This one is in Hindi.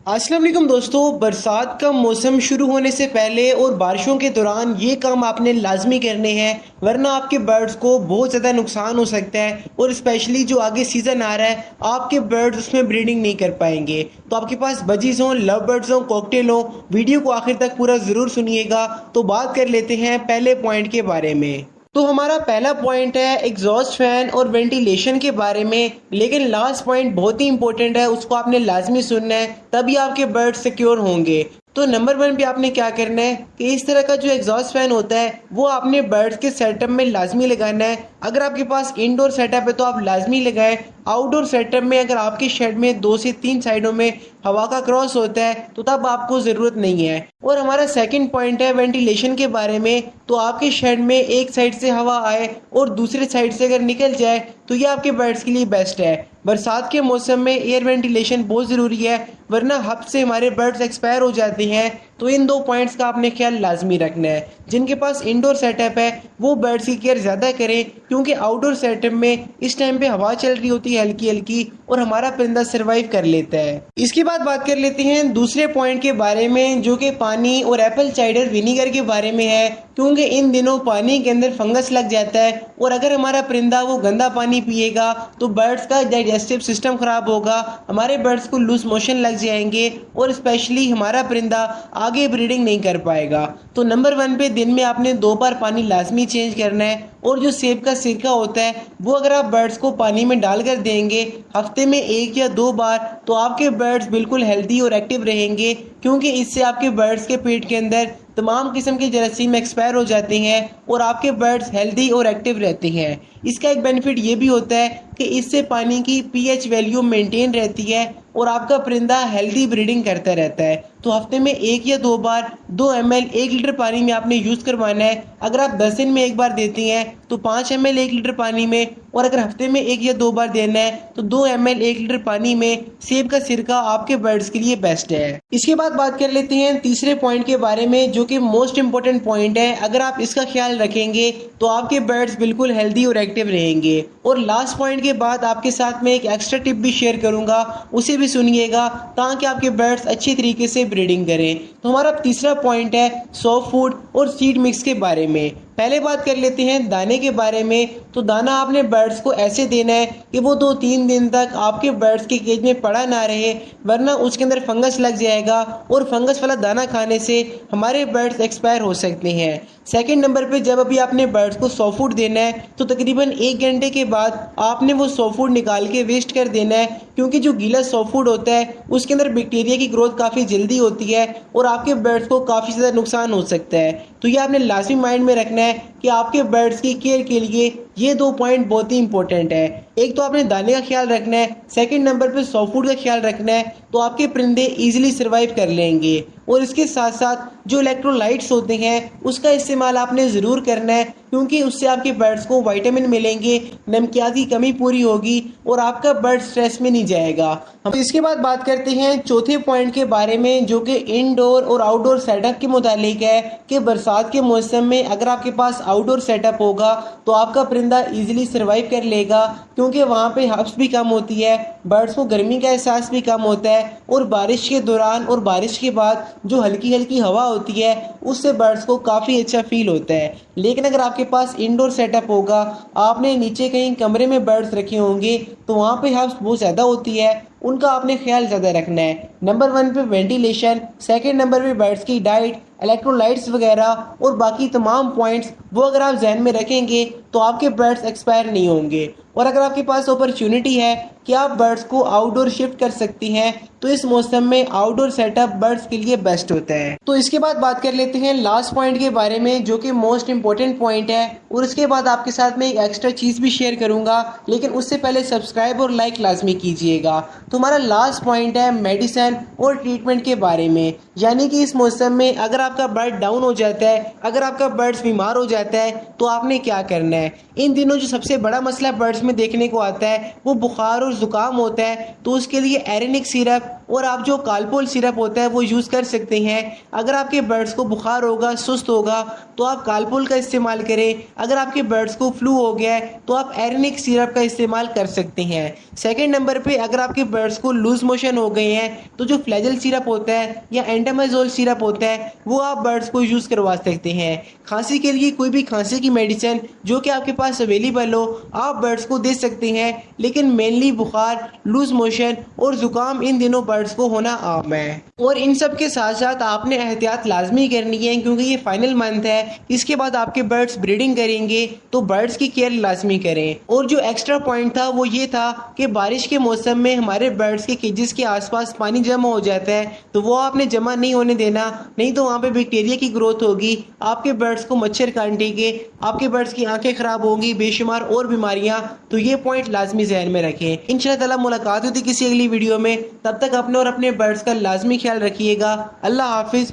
अस्सलाम वालेकुम दोस्तों, बरसात का मौसम शुरू होने से पहले और बारिशों के दौरान ये काम आपने लाजमी करने हैं, वरना आपके बर्ड्स को बहुत ज़्यादा नुकसान हो सकता है। और स्पेशली जो आगे सीज़न आ रहा है, आपके बर्ड्स उसमें ब्रीडिंग नहीं कर पाएंगे। तो आपके पास बजीज हों, लव बर्ड्स हों, कॉकटेल हों, वीडियो को आखिर तक पूरा ज़रूर सुनिएगा। तो बात कर लेते हैं पहले पॉइंट के बारे में। तो हमारा पहला पॉइंट है एग्जॉस्ट फैन और वेंटिलेशन के बारे में, लेकिन लास्ट पॉइंट बहुत ही इंपॉर्टेंट है, उसको आपने लाजमी सुनना है, तभी आपके बर्ड सिक्योर होंगे। तो नंबर 1 पे आपने क्या करना है कि इस तरह का जो एग्जॉस्ट फैन होता है वो आपने बर्ड्स के सेटअप में लाजमी लगाना है। अगर आपके पास इंडोर सेटअप है तो आप लाजमी लगाएं। आउटडोर सेटअप में अगर आपके शेड में 2 से 3 साइडों में हवा का क्रॉस होता है तो तब आपको ज़रूरत नहीं है। और हमारा सेकंड पॉइंट है वेंटिलेशन के बारे में। तो आपके शेड में एक साइड से हवा आए और दूसरे साइड से अगर निकल जाए तो ये आपके बर्ड्स के लिए बेस्ट है। बरसात के मौसम में एयर वेंटिलेशन बहुत ज़रूरी है, वरना हफ्ते से हमारे बर्ड्स एक्सपायर हो जाते हैं। तो इन 2 पॉइंट्स का आपने ख्याल लाजमी रखना है। जिनके पास इंडोर सेटअप है वो बर्ड्स की केयर ज़्यादा करें, क्योंकि आउटडोर सेटअप में इस टाइम पे हवा चल रही होती है हल्की हल्की और हमारा परिंदा सर्वाइव कर लेता है। इसके बाद बात कर लेते हैं दूसरे पॉइंट के बारे में, जो कि पानी और एप्पल साइडर विनीगर के बारे में है। क्योंकि इन दिनों पानी के अंदर फंगस लग जाता है और अगर हमारा परिंदा वो गंदा पानी पिएगा तो बर्ड्स का डाइजेस्टिव सिस्टम खराब होगा, हमारे बर्ड्स को लूज मोशन लग जाएंगे और स्पेशली हमारा परिंदा आगे ब्रीडिंग नहीं कर पाएगा। तो नंबर 1 पे दिन में आपने 2 बार पानी लाजमी चेंज करना है। और जो सेब का सिरका होता है वो अगर आप बर्ड्स को पानी में डालकर देंगे हफ्ते में 1 या 2 बार, तो आपके बर्ड्स बिल्कुल हेल्दी और एक्टिव रहेंगे, क्योंकि इससे आपके बर्ड्स के पेट के अंदर तमाम किस्म के जरासीम एक्सपायर हो जाते हैं और आपके बर्ड्स हेल्दी और एक्टिव रहते हैं। इसका एक बेनिफिट ये भी होता है कि इससे पानी की पीएच वैल्यू मेंटेन रहती है और आपका परिंदा हेल्दी ब्रीडिंग करता रहता है। तो हफ्ते में 1 या 2 बार 2 ml 1 लीटर पानी में आपने यूज़ करवाना है। अगर आप 10 दिन में 1 बार देती हैं तो 5 ml 1 लीटर पानी में, और अगर हफ्ते में 1 या 2 बार देना है तो 2 ml 1 लीटर पानी में सेब का सिरका आपके बर्ड्स के लिए बेस्ट है। इसके बाद बात कर लेते हैं तीसरे पॉइंट के बारे में, जो कि मोस्ट इंपॉर्टेंट पॉइंट है। अगर आप इसका ख्याल रखेंगे तो आपके बर्ड्स बिल्कुल हेल्दी और एक्टिव रहेंगे। और लास्ट पॉइंट के बाद आपके साथ में एक एक्स्ट्रा टिप भी शेयर करूंगा, उसे भी सुनिएगा ताकि आपके बर्ड्स अच्छी तरीके से ब्रीडिंग करें। तो हमारा तीसरा पॉइंट है सॉफ्ट फूड और सीड मिक्स के बारे में। पहले बात कर लेते हैं दाने के बारे में। तो दाना आपने बर्ड्स को ऐसे देना है कि वो 2-3 दिन तक आपके बर्ड्स के केज में पड़ा ना रहे, वरना उसके अंदर फंगस लग जाएगा और फंगस वाला दाना खाने से हमारे बर्ड्स एक्सपायर हो सकते हैं। सेकंड नंबर पे जब अभी आपने बर्ड्स को सॉफ्ट फूड देना है तो तकरीबन 1 घंटे के बाद आपने वो सॉफ्ट फूड निकाल के वेस्ट कर देना है, क्योंकि जो गीला सॉफ्ट फूड होता है उसके अंदर बैक्टीरिया की ग्रोथ काफ़ी जल्दी होती है और आपके बर्ड्स को काफ़ी ज़्यादा नुकसान हो सकता है। तो ये आपने लाजमी माइंड में रखना है कि आपके बर्ड्स की केयर के लिए ये 2 पॉइंट बहुत ही इंपॉर्टेंट है। एक तो आपने दाने का ख्याल रखना है, सेकंड नंबर पे सॉफ्ट फूड का ख्याल रखना है, तो आपके परिंदे इजीली सर्वाइव कर लेंगे। और इसके साथ साथ जो इलेक्ट्रोलाइट्स होते हैं उसका इस्तेमाल आपने ज़रूर करना है, क्योंकि उससे आपके बर्ड्स को विटामिन मिलेंगे, नमकियात की कमी पूरी होगी और आपका बर्ड स्ट्रेस में नहीं जाएगा। हम इसके बाद बात करते हैं चौथे पॉइंट के बारे में, जो कि इंडोर और आउटडोर सेटअप के मुतालिक है। कि बरसात के मौसम में अगर आपके पास आउटडोर सेटअप होगा तो आपका परिंदा इजीली सर्वाइव कर लेगा, क्योंकि वहाँ पे हब्स भी कम होती है, बर्ड्स को गर्मी का एहसास भी कम होता है और बारिश के दौरान और बारिश के बाद जो हल्की हल्की हवा होती है उससे बर्ड्स को काफ़ी अच्छा फील होता है। लेकिन अगर आपके पास इंडोर सेटअप होगा, आपने नीचे कहीं कमरे में बर्ड्स रखे होंगे, तो वहाँ पे हब्स बहुत ज़्यादा होती है, उनका आपने ख्याल ज़्यादा रखना है। नंबर 1 पे वेंटिलेशन, सेकंड नंबर पे बर्ड्स की डाइट, इलेक्ट्रोलाइट्स वगैरह और बाकी तमाम पॉइंट्स वो अगर आप जहन में रखेंगे तो आपके बर्ड्स एक्सपायर नहीं होंगे। और अगर आपके पास अपॉर्चुनिटी है कि आप बर्ड्स को आउटडोर शिफ्ट कर सकती हैं तो इस मौसम में आउटडोर सेटअप बर्ड्स के लिए बेस्ट होता है। तो इसके बाद बात कर लेते हैं लास्ट पॉइंट के बारे में, जो कि मोस्ट इंपॉर्टेंट पॉइंट है। और इसके बाद आपके साथ में एक एक्स्ट्रा चीज़ भी शेयर करूंगा, लेकिन उससे पहले सब्सक्राइब और लाइक लाजमी कीजिएगा। तो हमारा लास्ट पॉइंट है मेडिसिन और ट्रीटमेंट के बारे में। यानी कि इस मौसम में अगर आपका बर्ड डाउन हो जाता है, अगर आपका बर्ड्स बीमार हो जाता है तो आपने क्या करना है। इन दिनों जो सबसे बड़ा मसला बर्ड्स में देखने को आता है वो बुखार और ज़ुकाम होता है। तो उसके लिए एरेनिक सिरप और आप जो कालपोल सिरप होता है वो यूज़ कर सकते हैं। अगर आपके बर्ड्स को बुखार होगा, सुस्त होगा, तो आप कालपोल का इस्तेमाल करें। अगर आपके बर्ड्स को फ्लू हो गया है तो आप एरनिक सिरप का इस्तेमाल कर सकते हैं। सेकेंड नंबर पे अगर आपके बर्ड्स को लूज मोशन हो गए हैं तो जो फ्लैजल सिरप होता है या एंटामाजोल सिरप होता है वो आप बर्ड्स को यूज़ करवा सकते हैं। खांसी के लिए कोई भी खांसी की मेडिसिन जो कि आपके पास अवेलेबल हो आप बर्ड्स को दे सकते हैं, लेकिन मेनली बुखार, लूज मोशन और ज़ुकाम इन दिनों बर्ड्स को होना आम है। और इन सब के साथ साथ आपने एहतियात लाजमी करनी है, क्योंकि ये फाइनल मंथ है। इसके बाद आपके बर्ड्स ब्रीडिंग करेंगे तो बर्ड्स की केयर लाजमी करें। और जो एक्स्ट्रा पॉइंट था वो ये था कि बारिश के मौसम में हमारे बर्ड्स के केजेस के आसपास पानी जमा हो जाता है, तो वो आपने जमा नहीं होने देना, नहीं तो वहाँ पे बैक्टीरिया की ग्रोथ होगी, आपके बर्ड्स को मच्छर काटेंगे, आपके बर्ड्स की आंखें खराब होंगी, बेशुमार और बीमारियां। तो ये पॉइंट लाजमी ज़हन में रखें। इंशाअल्लाह ताला मुलाकात होती किसी अगली वीडियो में, तब तक अपने और अपने बर्ड्स का लाजमी ख्याल रखिएगा। अल्लाह हाफिज़।